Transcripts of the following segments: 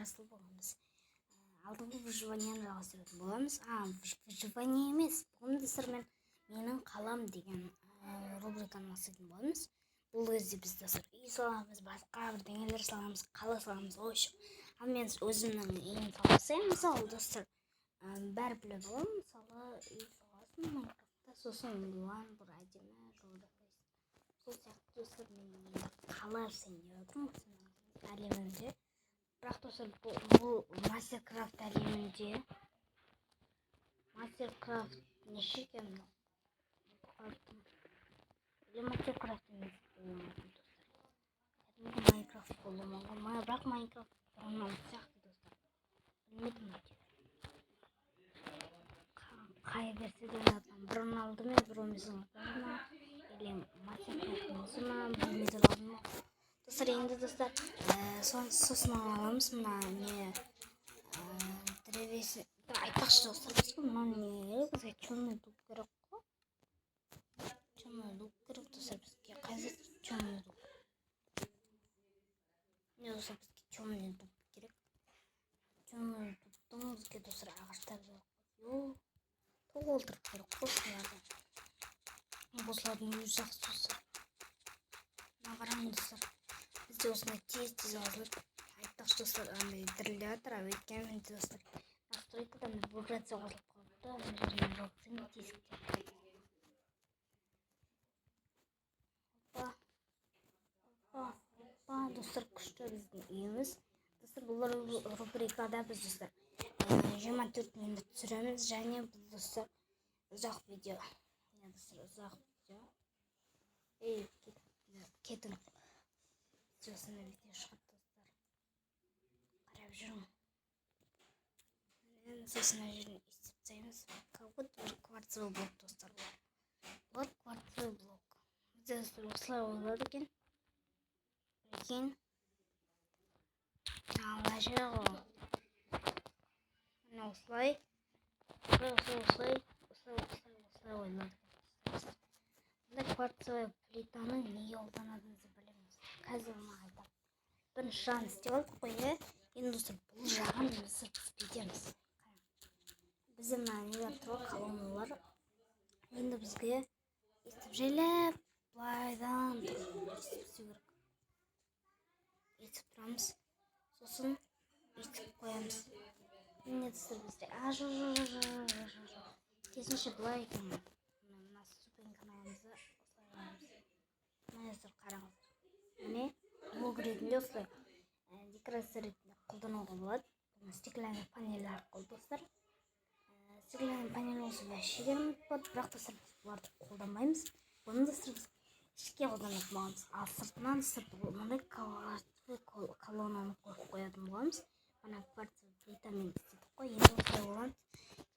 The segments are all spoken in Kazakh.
жасыл боламыз. Алдыңғы выживанияны жалғастыратын боламыз. Выживание емес, бүгін достар менің қалам деген рубриканы бастайтын боламыз. Бұл кезде біз достар үй саламыз, басқа бірдеңелер саламыз, қала саламыз. Ал мен өзімнің үйімді салсам, мысалы достар, бәрі біле боламын. Мысалы үй саласың Майнкрафтта, сосын оған бір әдемі жолды қойсын. Сол сияқты достар, мен енді қала жасайын деп отырмын әлемінде. Бірақ достар, бұл Майнкрафт әлемінде Майнкрафт неше екен? Майнкрафт емес Майнкрафт болуы мүмкін. Бірақ Майнкрафт бұрыннан сияқты достар. Білмедім қай версияда ойнатқан. Бұрын алды ма, бұрын емес ойнатқан ма, или Майнкрафт өзі ма, білмедім алдым ма. Достар, енді достар, сосын аламыз мына не древесі. Айтпақшы достар, мына не бізге черный дуб керек қой. Черный дуб керек достар, бізге қазір черный дуб. Не достар, бізге черный дуб керек. Черный дубтың бізге достар ағаштар жоқ. Толтырып керек қой соларды. Осылардың өзі жақсы достар. Мына қараңыз достар, бізде осындай тез жазылып. Айтпақшы достар, андай дірілдеп жатыр, өйткені менде достар настройкадан вибрация қосылып қалыпты. Мына жеріне жауапсың тесікте. Достар, күшті біздің үйіміз. Достар, бұл рубрикада біз достар 24 минут түсіреміз, және бұл достар ұзақ видео. Ұзақ видео. Кетің. Осындай видео шығады достар. Қарап жүрмін. Сосын жерін есептейміз. Как будто бір кварцевый блок достар бар. Вот кварцевый блок. Бізде достар осылай ойлады екен. Прикинь. Мына жері ғой. Мына осылай ойлады. Бұндай кварцевый плитаны неге қолданатынымызды білеміз. Қазір маған айтамын. Бірінші жағын істеп алдық қой, енді достар, бұл жағын біз істейміз. Бізде мына нелер тұр, колонналар. Енді бізге естіп жайлап былайдан істеу керек. Етіп тұрамыз, сосын етіп қоямыз. Міне достар, бізде тесінші былай екен. Мына ступенькамызды осылай қоямыз. Міне достар, қараңыз. Міне блок ретінде осылай декорация ретінде қолдануға болады. Стеклянный панель арқылы достар. Стеклянный панель осы вообще керемет болады, бірақ достар біз бұларды қолданбаймыз. Бұны достар біз ішке қолданатын боламыз. Ал сыртынан достар мынандай колоннаны қойып қоятын боламыз. Мына кварцевый плитамен істедік қой, енді осылай боламыз.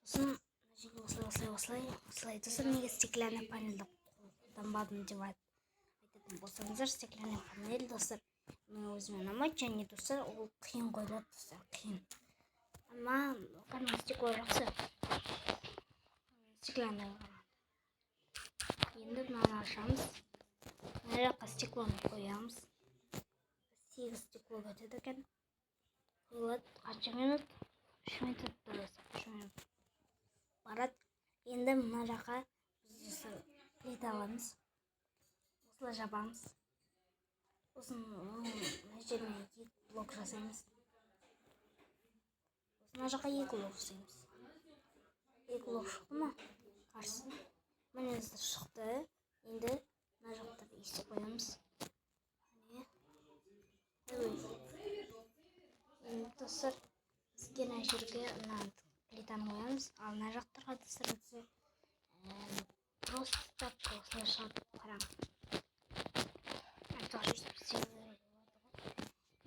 Сосын осылай достар, неге стеклянный панельді қолданбадым деп айтатын болсаңыздар, стеклянный панель достар мен өзіме ұнамайды, және достар ол қиын қойылады достар, қиын. Ама қандай стекло жақсы. Стеклянный. Енді мынаны ашамыз. Мына жаққа стеклоны қоямыз. 8 стекло кетеді екен. Қойылады. Қанша минут? 3 минут барады. Енді мына жаққа біз плита аламыз. Осылай жабамыз. Сосын мына жеріне 2 блок жасаймыз. Мына жаққа 2 блок жасаймыз. 2 блок шықты ма? Қарсы. Міне достар шықты. Енді мына жақтарды есеп қоямыз. Енді достар, бізге мына жерге плитаны қоямыз. Ал мына жақтарға достар бізге просто осылай шығады. Қараң.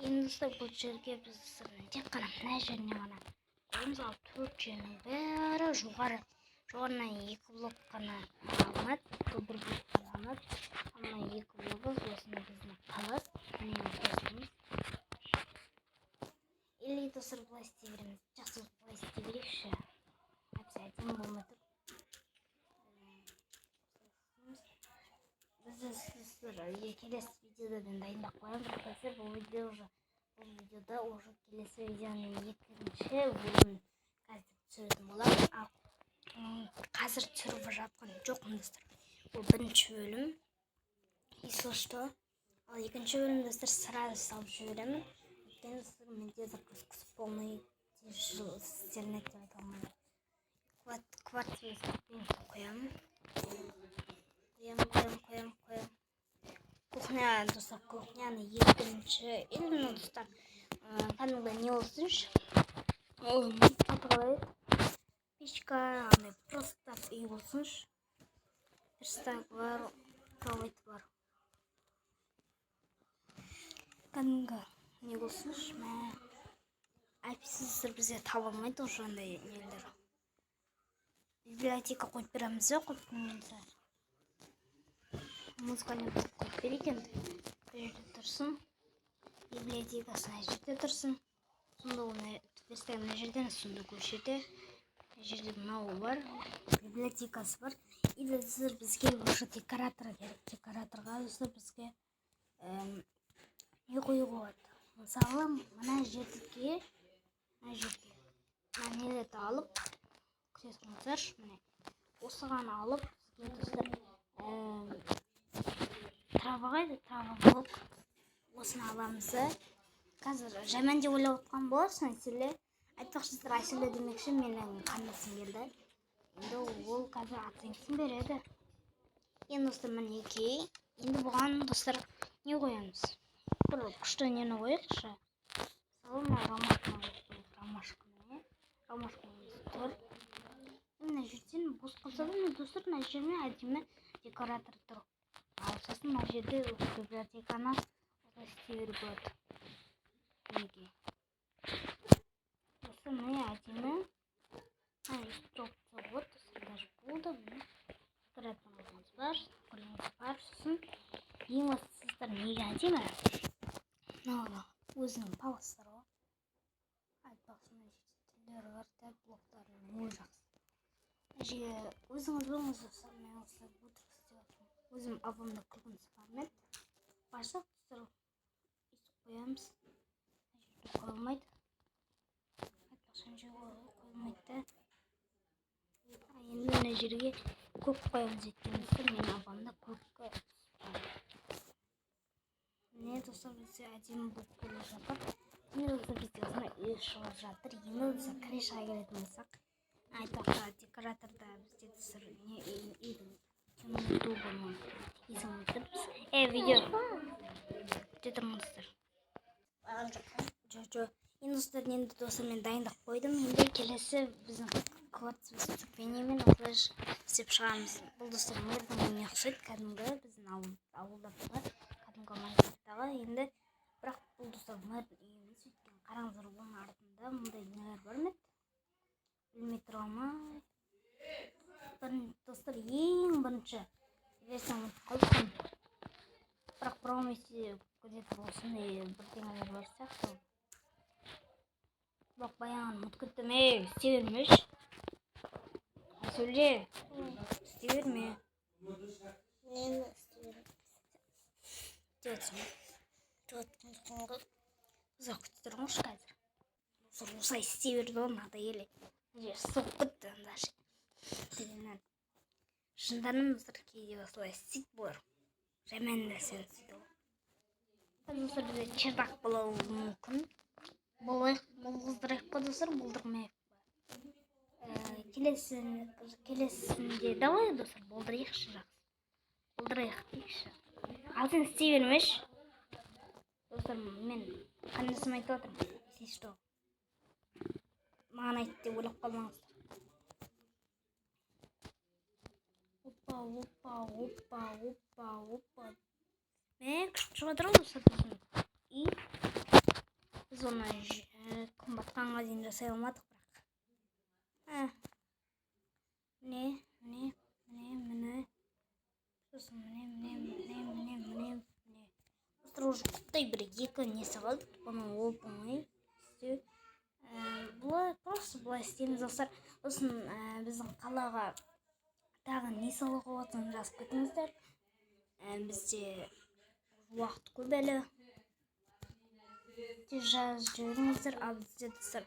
Енді достар, бұл жерге біз тек қана мына жеріне ғана қоямыз. Ал 4 жерінің бәрі жоғарынан 2 блок қана алынады. Бұл 1 блок қана алынады. Ана 2 блогы осында біздің қалады. Міне қосымыз. Или достар былай істей береміз. Жақсы былай істей берейікші. Әдемі болмайды. Біз келесі видеодан дайындап қоямыз. Қазір бұл видео бұл видеода уже келесі видеоның екінші бөлімін қазір түсіретін боламын. Қазір түсіріп жатқан жоқпын достар. Бұл бірінші бөлім. Если что, ал екінші бөлімді достар сразу салып жіберемін. Өйткені достар менде загрузка полный интернет деп айта алмаймын. Квартираны қоямын. Кухня достар, кухняны екінші именно достар кәдімгі не болсыншы, аталайды печка, просто үй болсыншы, верстак бар, провод бар, кәдімгі не болсыншы, әпсіздер бізде таба алмайды уже андай нелер. Библиотека қойып береміз бе, қойып бермейміз. Музыканы қойып берейік енді. Бұл жерде тұрсын. Библиотекасы мына жерде тұрсын. Сонда оны верстак мына жерден, сонда көшеде. Мына жерде мынау бар. Библиотекасы бар. И достар бізге уже декоратор керек. Декораторға достар бізге не қоюға болады. Мысалы, мына жерге нелерді алып, көресіңіздер, міне осыған алып, бізге достар трава болып осыны аламыз. Қазір жаман деп ойлап отқан боларсың, Айселе. Айтпақшысыздар, Айселе демекші менің қандасым келді. Енді ол қазір оценкасын береді. Енді достар мінеки. Енді бұған достар не қоямыз? Бір күшті нені қойықшы. Мысалы, ромашканы тұр. Мына жерден бос қалса да, достар, мына жермен әдемі декоратор тұр. Ал сосын мына жерде библиотеканы істей беруге болады. Неге? Осы міне әдемі инструкция вот, даже болды. Декораторымыз бар, сосын ең бастысыздар неге әдемі? Мынау өзінің паластары бар. Айтпақшы мына жерде түрлері бар, блоктары өте жақсы. Өзіңіз болыңыз достар, мен осылай отырып істеп жатырмын. Өзім абымда күлгін сыпармен башақ тұстыр үйтіп қоямыз. Қойылмайды. Айтпақшы қойылмайды. Енді мына жерге көк қоямыз еткенімізді, мен абамда көкке не достар бізде әдемі болып келе жатыр. Енді достар бізде осындай үй шығып жатыр. Енді достар крышаға келетін болсақ, айтпақшы декораторда бізде достар үйдің Ютубының есімін тұрмыз. Видео тұрмыздар. Енді достар мен дайындап қойдым. Енді келесі біздің квартира выступлениемен осылай істеп шығамыз. Бұл достар мэрдің үйіне ұқсайды, кәдімгі біздің ауылдардағы кәдімгі майсаттағы. Енді бірақ бұл достар мэрдің үйіміз, өйткені қараңыздар, оның артында мұндай нелер бар ма? Білмей тұрғанмай. Достар, ең бірінші версияны қалдым. Бірақ промесе где-то болсын, бірдеңелер бар сияқты. Бірақ баяғын ұмытып істей бермеш. Сөйле, істей берме. Нені істей берме? Ұзақ күтіп тұрмыш қазір. Осылай істей берді ол, мағда еле. Соқ бітті даже. Шынданым достар, кейде осылай істейді болар. Жаман нәрсені істейді ол. Достар, бізде чердак болуы мүмкін. Болғыздырайық па достар, болдырмайық па. Келесінде давай достар, болдырайықшы жақсы. Болдырайық дейікші. Ал сен істей бермеш. Достар, мен қандасым айтып отырмын. Сен что? Маған айтты деп ойлап қалмаңыздар. Опа. Күшті шығып отырмын достар біздің. И біз оны күн батқанға дейін жасай алмадық бірақ. Міне. Сосын міне. Достар, уже құттай бір екі несі қалды. Бұны оп-оңай істеу. Просто бұлай істейміз достар. Сосын біздің қалаға тағы не салуға болатынын жазып кетіңіздер. Бізде уақыт көп әлі. тез жазып жіберіңіздер. Ал бізде достар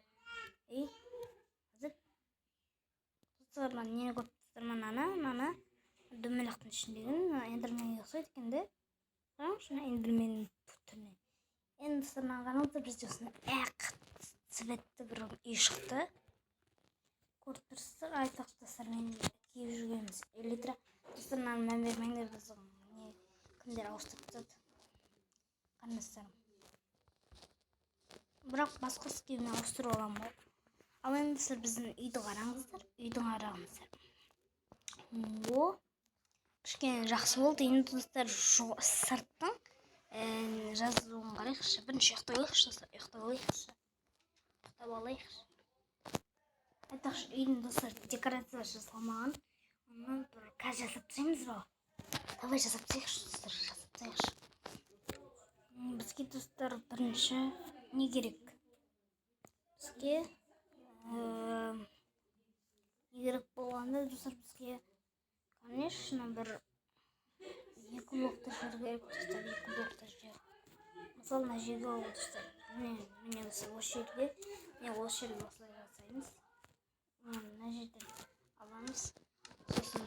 достар нені көріп тұрсыздар ма? Мына дөмелектің ішіндегі эндерменге ұқсайды екен де. Қараңызшы, эндерменнің түріне. Енді достар қараңыздар, бізде осындай ақ цветті бір үй шықты. Көріп тұрсыздар, айтпақшы достар, мен киіп жүргеніміз элитра. Достар, мән бермеңдер, біздің кімдер ауыстырып жатады. Қарындастарым. Бірақ басқасы киімін ауыстырып аламын ғой. Ал енді достар, біздің үйді қараңыздар. Үйдің арағымыздар. Кішкене жақсы болды. Енді достар, сырттың жазуын қарайықшы. Бірінші ұйықтап алайықшы достар. Ұйықтап алайықшы. Айтпақшы, үйдің достар декорациясы жасалмаған. Оны бір қазір жасап тастаймыз ба? Давай жасап тастайықшы достар, Бізге достар бірінші не керек? Бізге не керек болғанда достар, бізге конечно бір 2 блокты жер керек достар, 2 блокты жер. Мысалы, мына жерге алып достар. Міне осы жерге осылай жасаймыз. Мына жерден аламыз. Сосын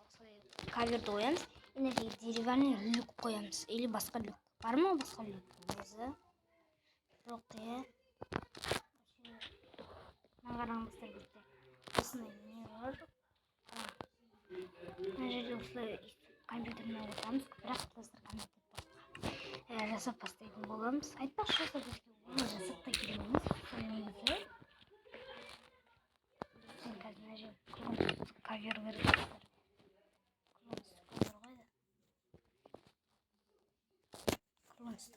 осылай каверді қоямыз. Енді деревянный люк қоямыз. Или басқа люк. Бар ма басқа люк? Өзі. Жоқ, Мына қараңыздар бізде. Осындай не бар. Мына жерде осылай компьютермен отырамыз. Бірақ достар компьютер жасап бастайтын боламыз. Айтпақшы, бізге оны жасап та келеміз. Негізі. Сен қазір мына жерге кавер керек.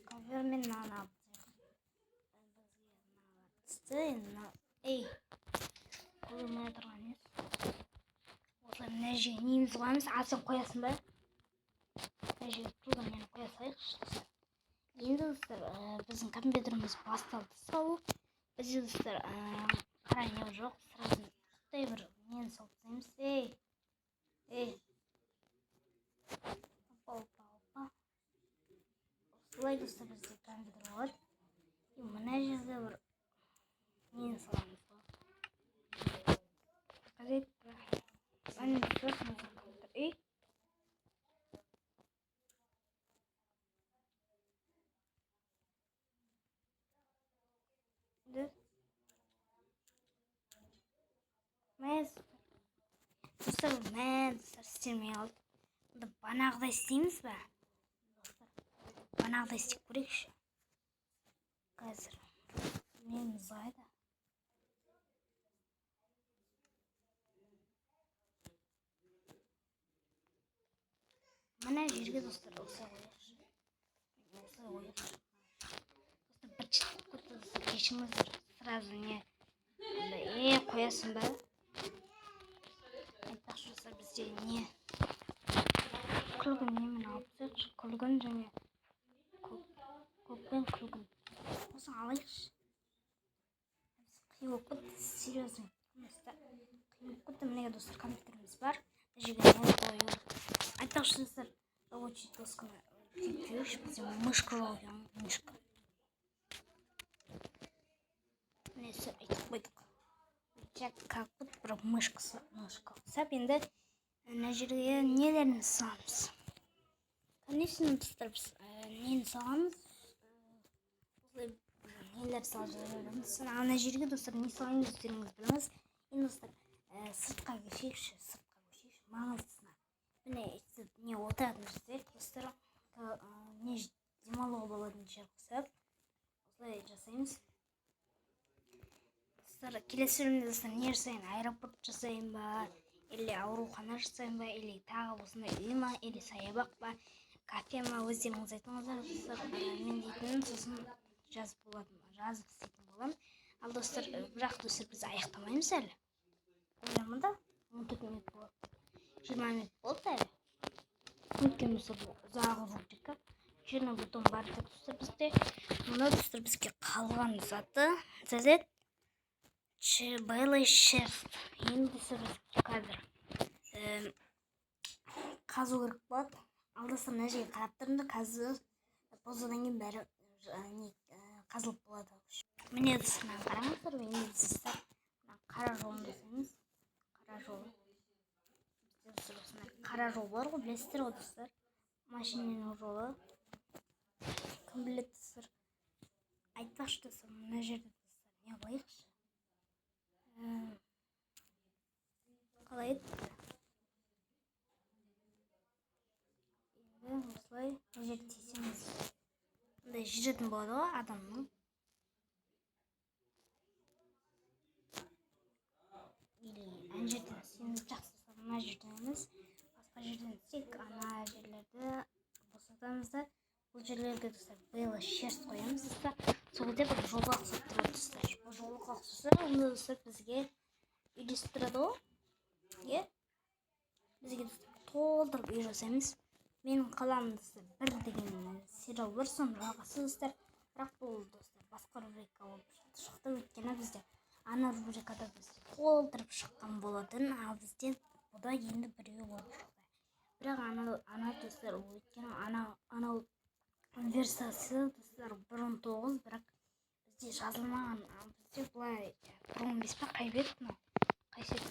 Кавермен мынаны алып қолымай тұрған ес. Осылай мына жерге неміз қоямыз. Сен қоясың ба? Мына жерге туған нені қоя салайықшы. Енді достар, біздің компьютеріміз басталды салу. Бізде достар қарай не жоқ. Сразу құттай бір нені салып тастаймыз. Осылай достар, бізде компьютер болады. Мына жерге бір нені саламыз ба? Қазет ба? Мына достар, компьютер. Достар, істемей қалды. Банағыдай істейміз ба? Банағыдай істеп көрейікші. Қазір мен ұзайды. Мына жерге достар осылай қояйықшы. Достар, бір чет көтті достар, кешіңіздер. Сразу не қоясын ба? Айтпақшы достар, бізде не күлгін немен алып тастайықшы. Күлгін және көкпен күлгін. Осыны алайықшы. Қиып өкпет, серьезно. Қиып өкпет, мінеге достар компьютеріміз бар. Жерге не қою. Айтпақшы достар, очень досканы күйіпкейікші. Бізде мышка жоқ екен, мышка. Несі, айтып қойдық. Как будто бір мышкасы. Сәп енді мына жерге нелерін саламыз. Конечно, достар, біз нені саламыз. Нелер салып жатырмыз. Ана жерге достар не салайын өздеріңіз біліңіз. Енді достар, сыртқа көшейікші. Маңыздысына. Міне не отыратын жерде достар, не демалуға болатын жер қосып, осылай жасаймыз. Достар, келесі бөлімде достар не жасайын? Аэропорт жасайын ба, или аурухана жасайын ба, или тағы осындай үй ма, или саябақ па, кафе ма, өздеріңіз айтыңыздар. Достар, мен дейтінім сосын жазып істейтін боламын. Ал достар, бірақ достар, біз аяқтамаймыз әлі. Ойламында 14 минут болады. 20 минут болды әлі. Өйткені достар, ұзағы рубрика. Черный бутон бар достар бізде. Мұнда достар, бізге қалған заты белый шерсть. Енді достар, біз қазір қазу керек болады. Ал достар, мына жерге қарап тұрыңдар. Қазір позадан кейін бәрі қазылып болады. Міне достар, қараңыздар, енді достар қара жолын жасаймыз. Қара жол. Қара жол бар ғой, білесіздер ғой достар. Машинаның жолы. Кім біледі достар? Айтпақшы достар, мына жерде достар не қояйықшы? Қалай еді? Енді осылай мына жерде тесеміз. Мындай жүретін болады ғой адамның. Ана жерден сені жақсы мына жерден емес, басқа жерден тек ана жерлерді босатамыз да, бұл жерлерге достар биыл шерсть қоямыз достар. Сол кезде бір жолға ұқсап тұрады достар. Бұл жолға ұқсаса, онда достар бізге үйлестіреді ғой. Иә? Бізге достар толтырып үй жасаймыз. Менің қаламым достар бір деген сериал бар, соның жалғасы достар. Бірақ бұл достар басқа рубрика болып шықты, өйткені бізде ана рубрикада біз толтырып шыққан болатын, ал бізде бұда енді біреу болып шықты. Бірақ ана достар, өйткені анау версиясы достар 1.19, бірақ бізде жазылмаған. Бізде бұлай 1.15 па қай бет мынау? Қай сет?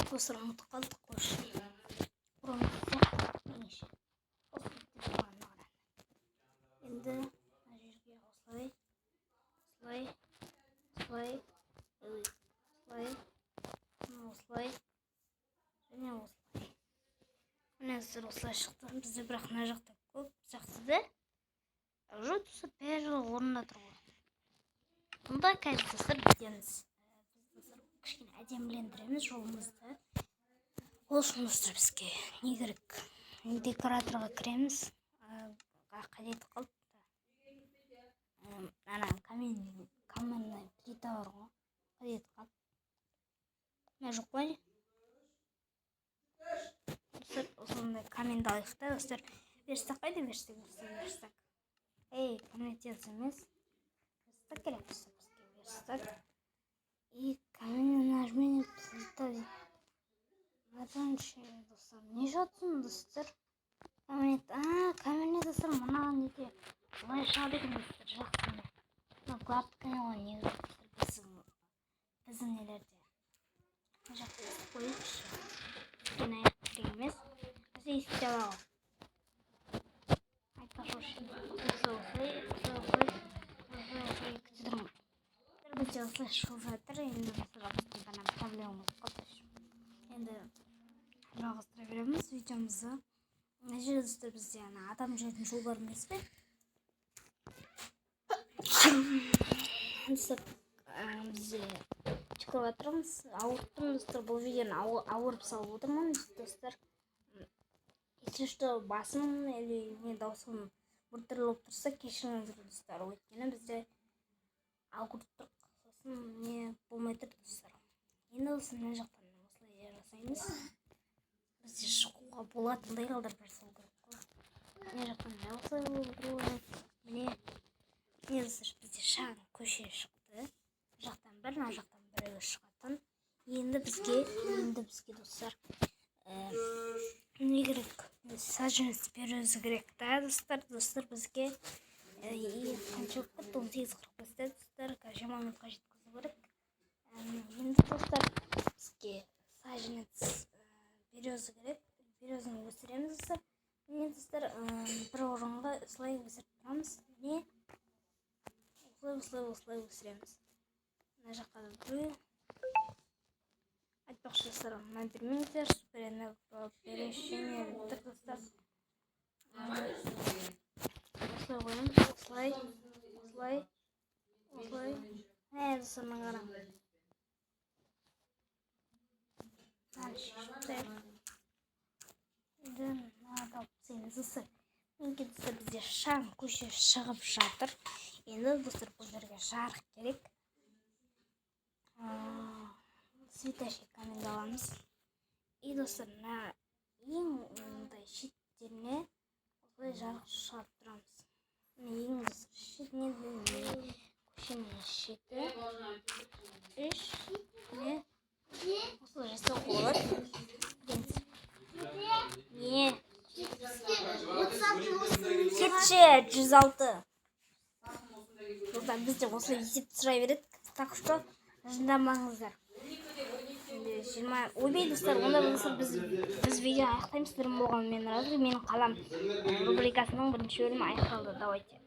Достар ұмытып қалдық қойшы. 1.15 енді мына жерге осылай және осылай. Міне достар осылай шықты. Бізде бірақ мына жақта көп жақсы да. Уже достар бәрі орнында тұр ғой. Мұнда қазір достар біз кішкене әдемілендіреміз жолымызды. Ол үшін достар бізге не керек? Декораторға кіреміз. Қажет қалды. Ана каменный плита бар ғой. Қажет қалды. Мына жоқ қой. Достар, осындай каменді алайық та, достар. Верстак қайда верстак? Ей, каменетец емес. Верстак керек достар. Верстак. И каменный нажмение плита. Наданче достар. Не жатсын достар? Каменет достар, мына неде. Бұлай шығады екен достар, жақсы. Мына гладкая ғой, негізі біздің нелерде. Мына жақты естіп қойықшы. Өйткені аяқ керек емес. Бізде естіп алау. Айтпақшы осылай күтідірмін. Бізде осылай шығып жатыр. Енді достар бізде ғана проблемамыз қалды. Енді жалғастыра береміз видеомызды. Мына жерде достар бізде адам жүретін жол бар емес пе? Достар, бізде жүгіріп жатырмыз. Ауырттым достар, бұл видеоны ауырып салып отырмын достар. Если что басым или не даусым біртүрлі болып тұрса, кешіріңіздер достар. Өйткені бізде ауырттық, сосын не болмай тұр достар. Енді осы мына жақтан осылай жасаймыз. Бізде шығуға болатындай қалдырып жасау керек қой. Мына жақтан осылай болып міне достар, бізде шағын көше шықты. Жақтан бір, мына жақтан біреуі шығатын. Енді бізге достар не керек? Саженец беруіміз керек та достар. Достар бізге қаншалық кетті? 18:45 достар. 20 минутқа жеткізу керек. Енді достар бізге саженец беруіміз керек. Беруімізді өсіреміз достар. Міне достар бір орынға осылай өсіріп тұрамыз. Міне осылай өсіреміз. Мына жаққа да біреу. Айтпақшы достар, мына бермеңіздер. Перемещение біттік достар. Осылай қоямыз. Осылай. Достар, мына қараң. Енді мына тапсаймыз достар. Енді достар бізде шағын көше шығып жатыр. Енді достар бұл жерге жарық керек. Светошик каменді аламыз. И достар, ең шеттеріне осылай жарық шығарып тұрамыз. Ең достар шетіне көшенің шеті. Осылай жасауға болады. Не? 106. Достар, бізде осылай есепті сұрай береді. Так что жындамаңыздар. Ойбай достар, онда болса біз видео аяқтаймыз. Сіздермен болған мен разы. Менің қалам рубрикасының бірінші бөлімі аяқталды. Давайте.